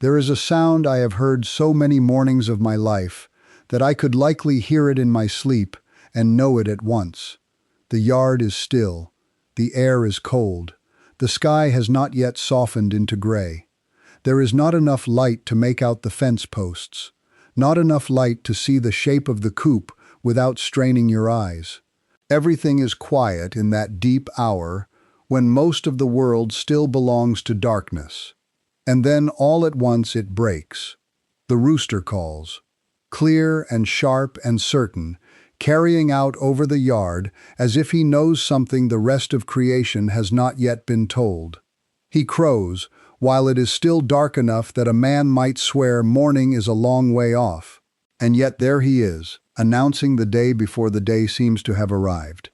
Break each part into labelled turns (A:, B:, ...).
A: There is a sound I have heard so many mornings of my life that I could likely hear it in my sleep and know it at once. The yard is still. The air is cold. The sky has not yet softened into gray. There is not enough light to make out the fence posts, not enough light to see the shape of the coop without straining your eyes. Everything is quiet in that deep hour when most of the world still belongs to darkness. And then all at once it breaks. The rooster calls, clear and sharp and certain, carrying out over the yard as if he knows something the rest of creation has not yet been told. He crows, while it is still dark enough that a man might swear morning is a long way off. And yet there he is, announcing the day before the day seems to have arrived.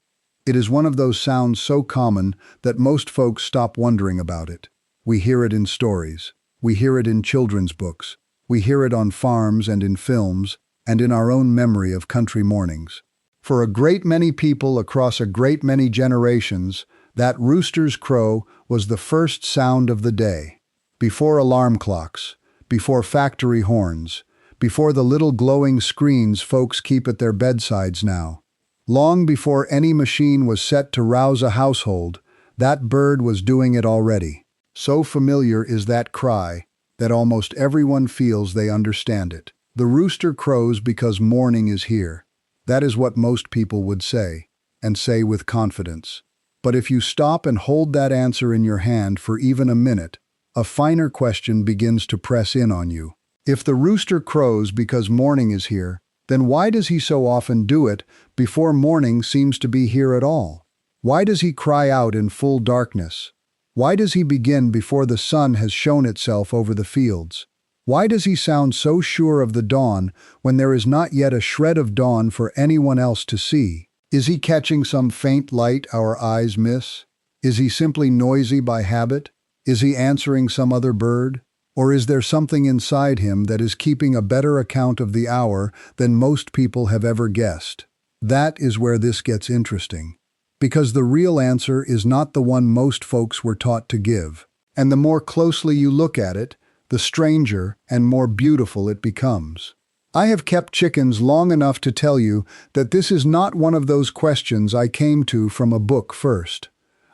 A: It is one of those sounds so common that most folks stop wondering about it. We hear it in stories. We hear it in children's books. We hear it on farms and in films, and in our own memory of country mornings. For a great many people across a great many generations, that rooster's crow was the first sound of the day. Before alarm clocks, before factory horns, before the little glowing screens folks keep at their bedsides now. Long before any machine was set to rouse a household, that bird was doing it already. So familiar is that cry that almost everyone feels they understand it. The rooster crows because morning is here. That is what most people would say, and say with confidence. But if you stop and hold that answer in your hand for even a minute, a finer question begins to press in on you. If the rooster crows because morning is here, then why does he so often do it before morning seems to be here at all? Why does he cry out in full darkness? Why does he begin before the sun has shown itself over the fields? Why does he sound so sure of the dawn when there is not yet a shred of dawn for anyone else to see? Is he catching some faint light our eyes miss? Is he simply noisy by habit? Is he answering some other bird? Or is there something inside him that is keeping a better account of the hour than most people have ever guessed? That is where this gets interesting. Because the real answer is not the one most folks were taught to give. And the more closely you look at it, the stranger and more beautiful it becomes. I have kept chickens long enough to tell you that this is not one of those questions I came to from a book first.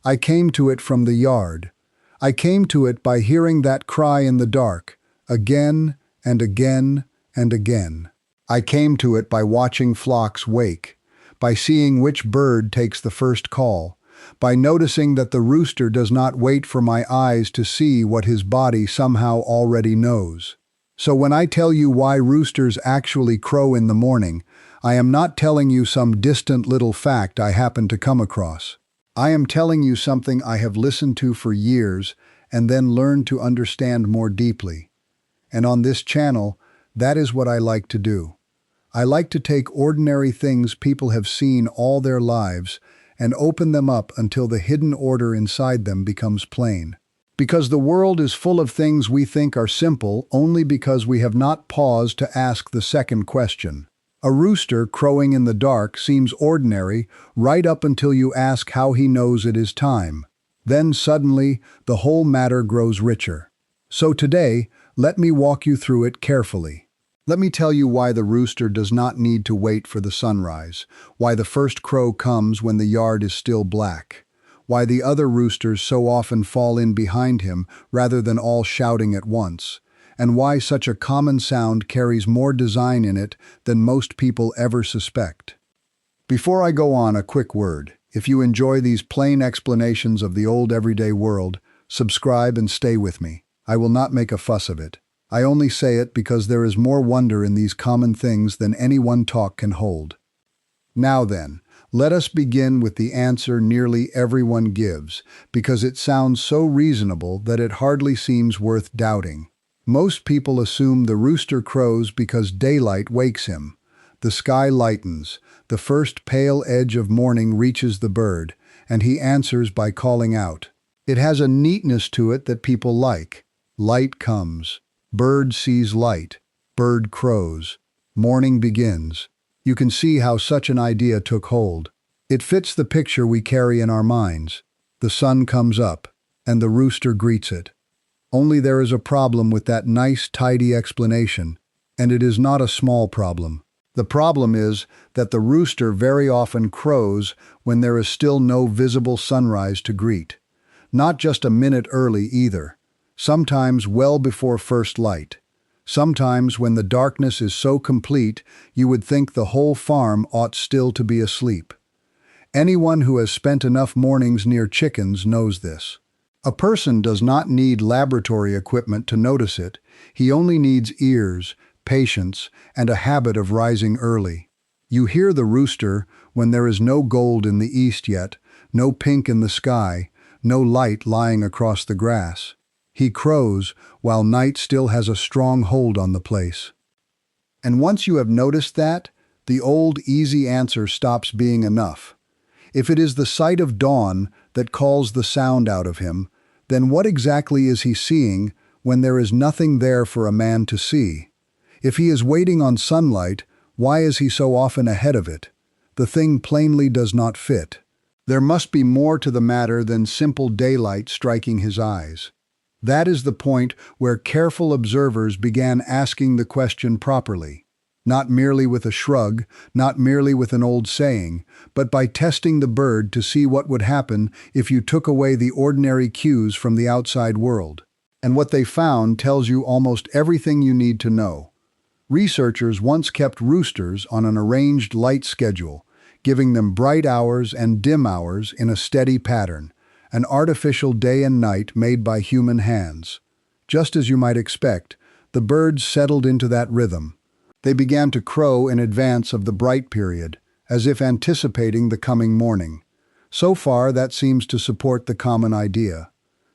A: I came to it from the yard. I came to it by hearing that cry in the dark, again and again and again. I came to it by watching flocks wake, by seeing which bird takes the first call, by noticing that the rooster does not wait for my eyes to see what his body somehow already knows. So when I tell you why roosters actually crow in the morning, I am not telling you some distant little fact I happened to come across. I am telling you something I have listened to for years and then learned to understand more deeply. And on this channel, that is what I like to do. I like to take ordinary things people have seen all their lives and open them up until the hidden order inside them becomes plain. Because the world is full of things we think are simple only because we have not paused to ask the second question. A rooster crowing in the dark seems ordinary right up until you ask how he knows it is time. Then suddenly, the whole matter grows richer. So today, let me walk you through it carefully. Let me tell you why the rooster does not need to wait for the sunrise, why the first crow comes when the yard is still black, why the other roosters so often fall in behind him rather than all shouting at once, and why such a common sound carries more design in it than most people ever suspect. Before I go on, a quick word. If you enjoy these plain explanations of the old everyday world, subscribe and stay with me. I will not make a fuss of it. I only say it because there is more wonder in these common things than any one talk can hold. Now then, let us begin with the answer nearly everyone gives, because it sounds so reasonable that it hardly seems worth doubting. Most people assume the rooster crows because daylight wakes him. The sky lightens, the first pale edge of morning reaches the bird, and he answers by calling out. It has a neatness to it that people like. Light comes. Bird sees light. Bird crows. Morning begins. You can see how such an idea took hold. It fits the picture we carry in our minds. The sun comes up, and the rooster greets it. Only there is a problem with that nice, tidy explanation, and it is not a small problem. The problem is that the rooster very often crows when there is still no visible sunrise to greet. Not just a minute early either. Sometimes well before first light. Sometimes when the darkness is so complete you would think the whole farm ought still to be asleep. Anyone who has spent enough mornings near chickens knows this. A person does not need laboratory equipment to notice it. He only needs ears, patience, and a habit of rising early. You hear the rooster when there is no gold in the east yet, no pink in the sky, no light lying across the grass. He crows while night still has a strong hold on the place. And once you have noticed that, the old easy answer stops being enough. If it is the sight of dawn that calls the sound out of him, then what exactly is he seeing when there is nothing there for a man to see? If he is waiting on sunlight, why is he so often ahead of it? The thing plainly does not fit. There must be more to the matter than simple daylight striking his eyes. That is the point where careful observers began asking the question properly. Not merely with a shrug, not merely with an old saying, but by testing the bird to see what would happen if you took away the ordinary cues from the outside world. And what they found tells you almost everything you need to know. Researchers once kept roosters on an arranged light schedule, giving them bright hours and dim hours in a steady pattern, an artificial day and night made by human hands. Just as you might expect, the birds settled into that rhythm. They began to crow in advance of the bright period, as if anticipating the coming morning. So far, that seems to support the common idea.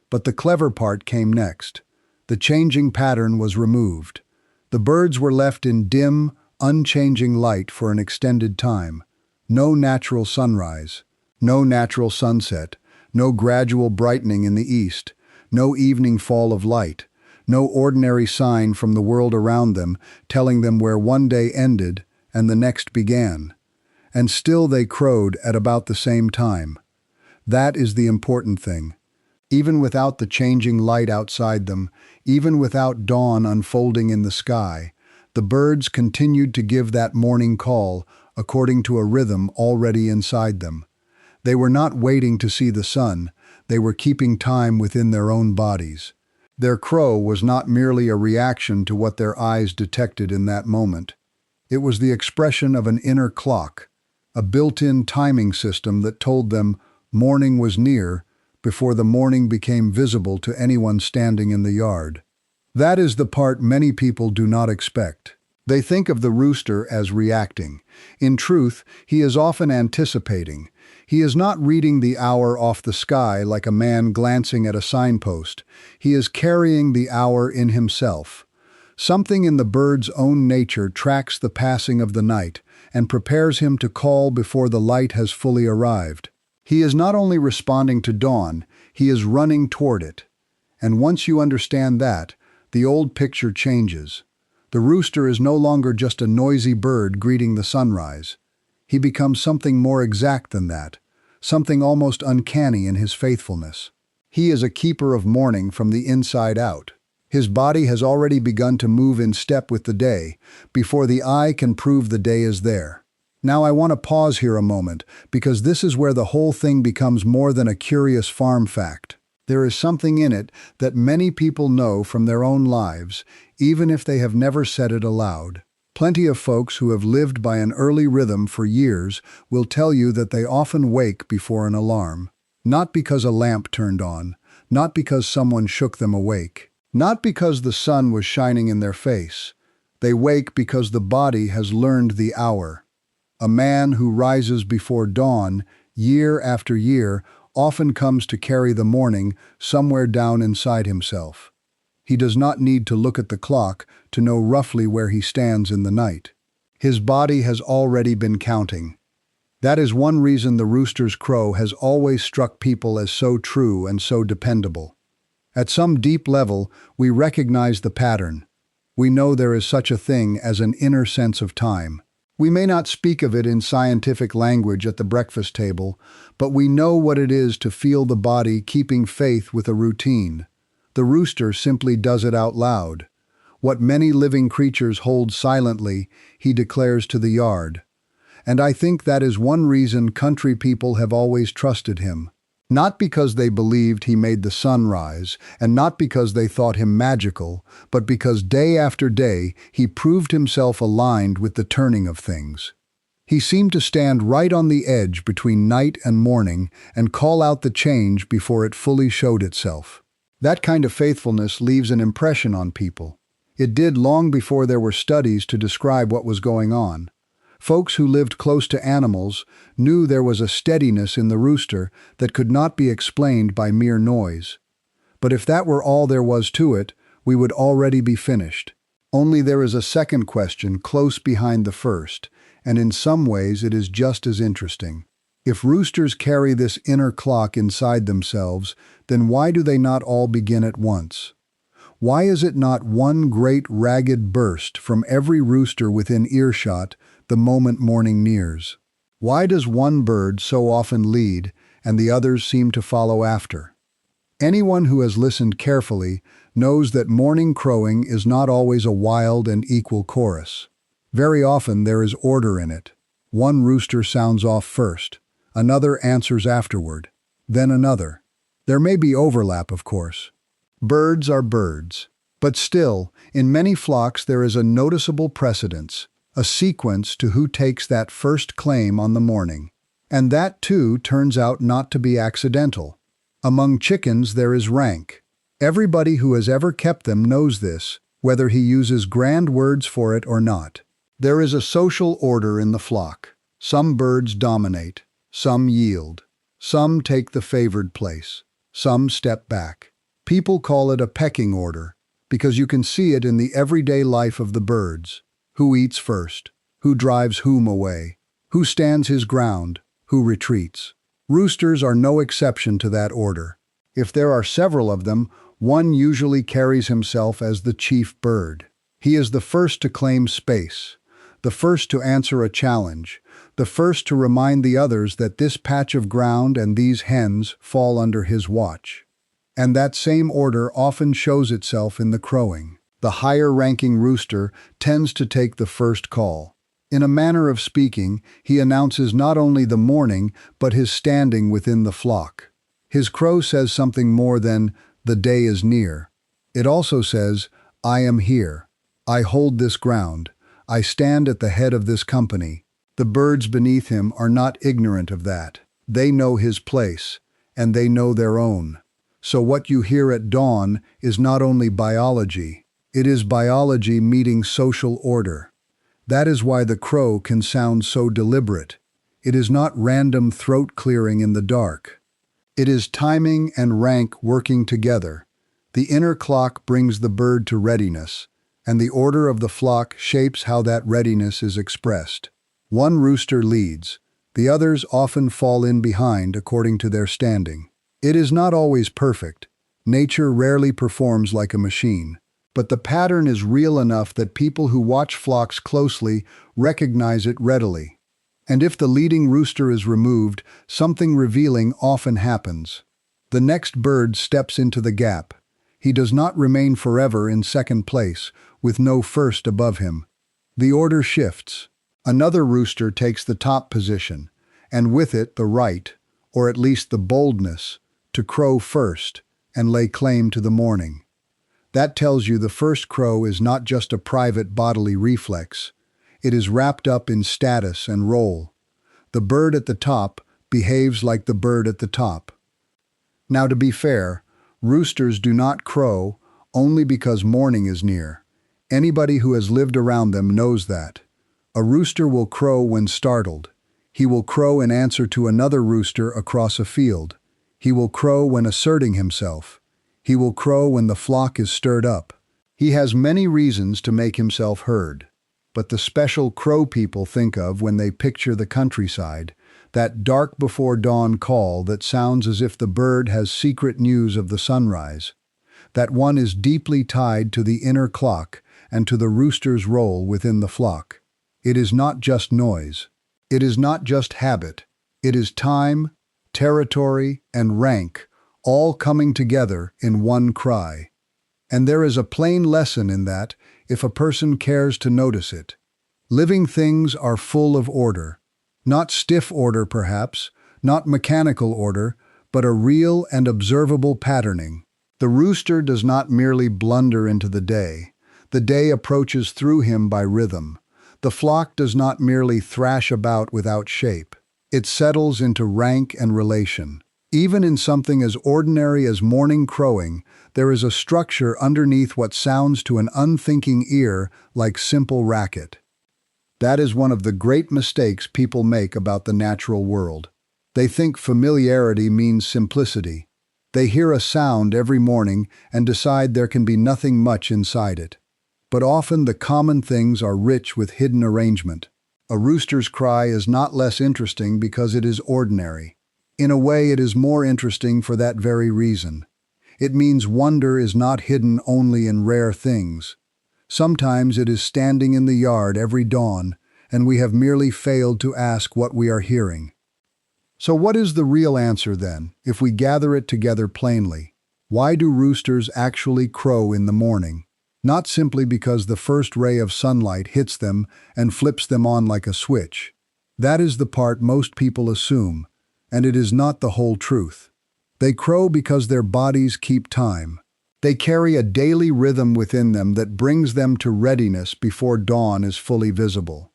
A: But the clever part came next. The changing pattern was removed. The birds were left in dim, unchanging light for an extended time. No natural sunrise, no natural sunset, no gradual brightening in the east, no evening fall of light, no ordinary sign from the world around them telling them where one day ended and the next began. And still they crowed at about the same time. That is the important thing. Even without the changing light outside them, even without dawn unfolding in the sky, the birds continued to give that morning call according to a rhythm already inside them. They were not waiting to see the sun, they were keeping time within their own bodies. Their crow was not merely a reaction to what their eyes detected in that moment. It was the expression of an inner clock, a built-in timing system that told them morning was near before the morning became visible to anyone standing in the yard. That is the part many people do not expect. They think of the rooster as reacting. In truth, he is often anticipating. He is not reading the hour off the sky like a man glancing at a signpost. He is carrying the hour in himself. Something in the bird's own nature tracks the passing of the night and prepares him to call before the light has fully arrived. He is not only responding to dawn, he is running toward it. And once you understand that, the old picture changes. The rooster is no longer just a noisy bird greeting the sunrise. He becomes something more exact than that, something almost uncanny in his faithfulness. He is a keeper of morning from the inside out. His body has already begun to move in step with the day, before the eye can prove the day is there. Now I want to pause here a moment, because this is where the whole thing becomes more than a curious farm fact. There is something in it that many people know from their own lives, even if they have never said it aloud. Plenty of folks who have lived by an early rhythm for years will tell you that they often wake before an alarm. Not because a lamp turned on, not because someone shook them awake, not because the sun was shining in their face. They wake because the body has learned the hour. A man who rises before dawn, year after year, often comes to carry the morning somewhere down inside himself. He does not need to look at the clock to know roughly where he stands in the night. His body has already been counting. That is one reason the rooster's crow has always struck people as so true and so dependable. At some deep level, we recognize the pattern. We know there is such a thing as an inner sense of time. We may not speak of it in scientific language at the breakfast table, but we know what it is to feel the body keeping faith with a routine. The rooster simply does it out loud. What many living creatures hold silently, he declares to the yard. And I think that is one reason country people have always trusted him. Not because they believed he made the sun rise, and not because they thought him magical, but because day after day he proved himself aligned with the turning of things. He seemed to stand right on the edge between night and morning and call out the change before it fully showed itself. That kind of faithfulness leaves an impression on people. It did long before there were studies to describe what was going on. Folks who lived close to animals knew there was a steadiness in the rooster that could not be explained by mere noise. But if that were all there was to it, we would already be finished. Only there is a second question close behind the first, and in some ways it is just as interesting. If roosters carry this inner clock inside themselves, then why do they not all begin at once? Why is it not one great ragged burst from every rooster within earshot the moment morning nears? Why does one bird so often lead and the others seem to follow after? Anyone who has listened carefully knows that morning crowing is not always a wild and equal chorus. Very often there is order in it. One rooster sounds off first, another answers afterward, then another. There may be overlap, of course. Birds are birds. But still, in many flocks there is a noticeable precedence, a sequence to who takes that first claim on the morning. And that, too, turns out not to be accidental. Among chickens there is rank. Everybody who has ever kept them knows this, whether he uses grand words for it or not. There is a social order in the flock. Some birds dominate, some yield, some take the favored place, some step back. People call it a pecking order, because you can see it in the everyday life of the birds. Who eats first? Who drives whom away? Who stands his ground? Who retreats? Roosters are no exception to that order. If there are several of them, one usually carries himself as the chief bird. He is the first to claim space, the first to answer a challenge, the first to remind the others that this patch of ground and these hens fall under his watch. And that same order often shows itself in the crowing. The higher-ranking rooster tends to take the first call. In a manner of speaking, he announces not only the morning, but his standing within the flock. His crow says something more than, "The day is near." It also says, "I am here. I hold this ground. I stand at the head of this company." The birds beneath him are not ignorant of that. They know his place, and they know their own. So what you hear at dawn is not only biology, it is biology meeting social order. That is why the crow can sound so deliberate. It is not random throat clearing in the dark. It is timing and rank working together. The inner clock brings the bird to readiness, and the order of the flock shapes how that readiness is expressed. One rooster leads. The others often fall in behind according to their standing. It is not always perfect. Nature rarely performs like a machine. But the pattern is real enough that people who watch flocks closely recognize it readily. And if the leading rooster is removed, something revealing often happens. The next bird steps into the gap. He does not remain forever in second place, with no first above him. The order shifts. Another rooster takes the top position, and with it the right, or at least the boldness, to crow first and lay claim to the morning. That tells you the first crow is not just a private bodily reflex. It is wrapped up in status and role. The bird at the top behaves like the bird at the top. Now, to be fair, roosters do not crow only because morning is near. Anybody who has lived around them knows that. A rooster will crow when startled. He will crow in answer to another rooster across a field. He will crow when asserting himself. He will crow when the flock is stirred up. He has many reasons to make himself heard. But the special crow people think of when they picture the countryside, that dark before dawn call that sounds as if the bird has secret news of the sunrise, that one is deeply tied to the inner clock and to the rooster's role within the flock. It is not just noise. It is not just habit. It is time, territory, and rank, all coming together in one cry. And there is a plain lesson in that, if a person cares to notice it. Living things are full of order. Not stiff order, perhaps, not mechanical order, but a real and observable patterning. The rooster does not merely blunder into the day. The day approaches through him by rhythm. The flock does not merely thrash about without shape. It settles into rank and relation. Even in something as ordinary as morning crowing, there is a structure underneath what sounds to an unthinking ear like simple racket. That is one of the great mistakes people make about the natural world. They think familiarity means simplicity. They hear a sound every morning and decide there can be nothing much inside it. But often the common things are rich with hidden arrangement. A rooster's cry is not less interesting because it is ordinary. In a way, it is more interesting for that very reason. It means wonder is not hidden only in rare things. Sometimes it is standing in the yard every dawn, and we have merely failed to ask what we are hearing. So what is the real answer then, if we gather it together plainly? Why do roosters actually crow in the morning? Not simply because the first ray of sunlight hits them and flips them on like a switch. That is the part most people assume, and it is not the whole truth. They crow because their bodies keep time. They carry a daily rhythm within them that brings them to readiness before dawn is fully visible.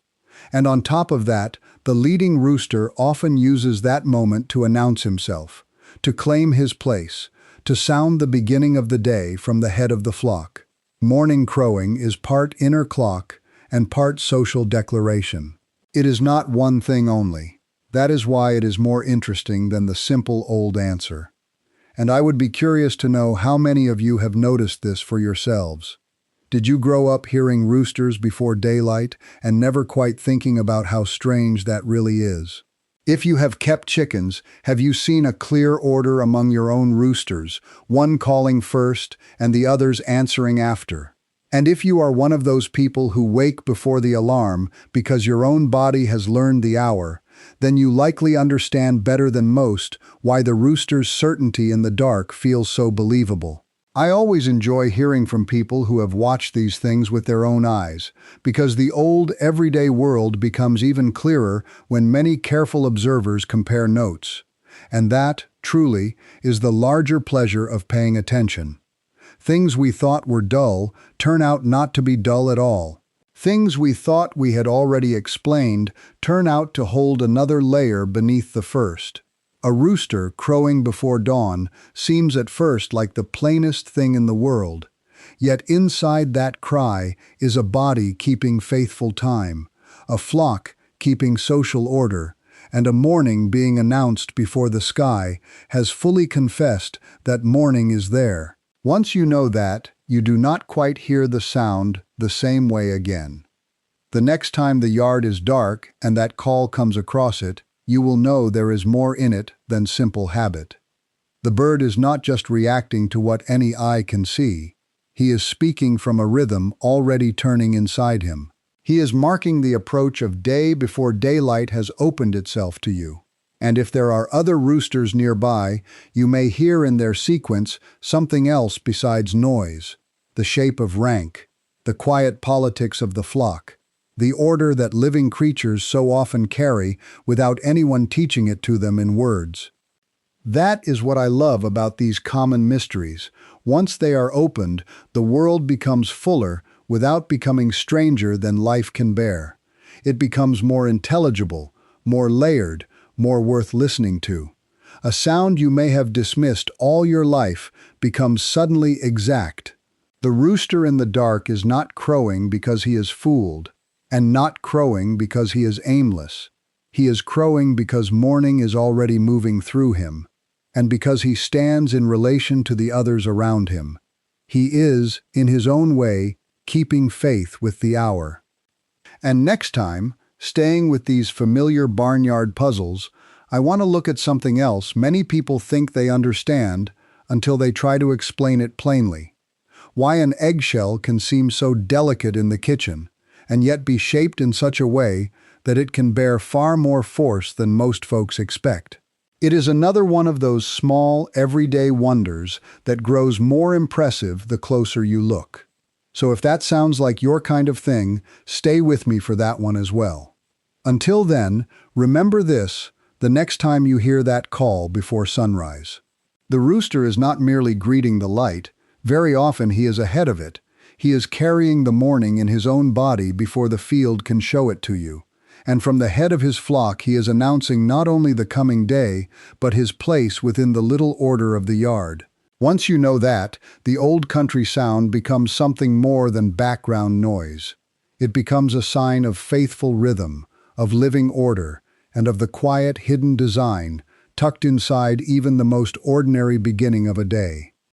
A: And on top of that, the leading rooster often uses that moment to announce himself, to claim his place, to sound the beginning of the day from the head of the flock. Morning crowing is part inner clock and part social declaration. It is not one thing only. That is why it is more interesting than the simple old answer. And I would be curious to know how many of you have noticed this for yourselves. Did you grow up hearing roosters before daylight and never quite thinking about how strange that really is? If you have kept chickens, have you seen a clear order among your own roosters, one calling first and the others answering after? And if you are one of those people who wake before the alarm because your own body has learned the hour, then you likely understand better than most why the rooster's certainty in the dark feels so believable. I always enjoy hearing from people who have watched these things with their own eyes, because the old, everyday world becomes even clearer when many careful observers compare notes. And that, truly, is the larger pleasure of paying attention. Things we thought were dull turn out not to be dull at all. Things we thought we had already explained turn out to hold another layer beneath the first. A rooster crowing before dawn seems at first like the plainest thing in the world. Yet inside that cry is a body keeping faithful time, a flock keeping social order, and a morning being announced before the sky has fully confessed that morning is there. Once you know that, you do not quite hear the sound the same way again. The next time the yard is dark and that call comes across it, you will know there is more in it than simple habit. The bird is not just reacting to what any eye can see. He is speaking from a rhythm already turning inside him. He is marking the approach of day before daylight has opened itself to you. And if there are other roosters nearby, you may hear in their sequence something else besides noise, the shape of rank, the quiet politics of the flock, the order that living creatures so often carry without anyone teaching it to them in words. That is what I love about these common mysteries. Once they are opened, the world becomes fuller without becoming stranger than life can bear. It becomes more intelligible, more layered, more worth listening to. A sound you may have dismissed all your life becomes suddenly exact. The rooster in the dark is not crowing because he is fooled, and not crowing because he is aimless. He is crowing because morning is already moving through him, and because he stands in relation to the others around him. He is, in his own way, keeping faith with the hour. And next time, staying with these familiar barnyard puzzles, I want to look at something else many people think they understand until they try to explain it plainly. Why an eggshell can seem so delicate in the kitchen, and yet be shaped in such a way that it can bear far more force than most folks expect. It is another one of those small, everyday wonders that grows more impressive the closer you look. So if that sounds like your kind of thing, stay with me for that one as well. Until then, remember this the next time you hear that call before sunrise. The rooster is not merely greeting the light, very often he is ahead of it. He is carrying the morning in his own body before the field can show it to you. And from the head of his flock he is announcing not only the coming day, but his place within the little order of the yard. Once you know that, the old country sound becomes something more than background noise. It becomes a sign of faithful rhythm, of living order, and of the quiet hidden design tucked inside even the most ordinary beginning of a day.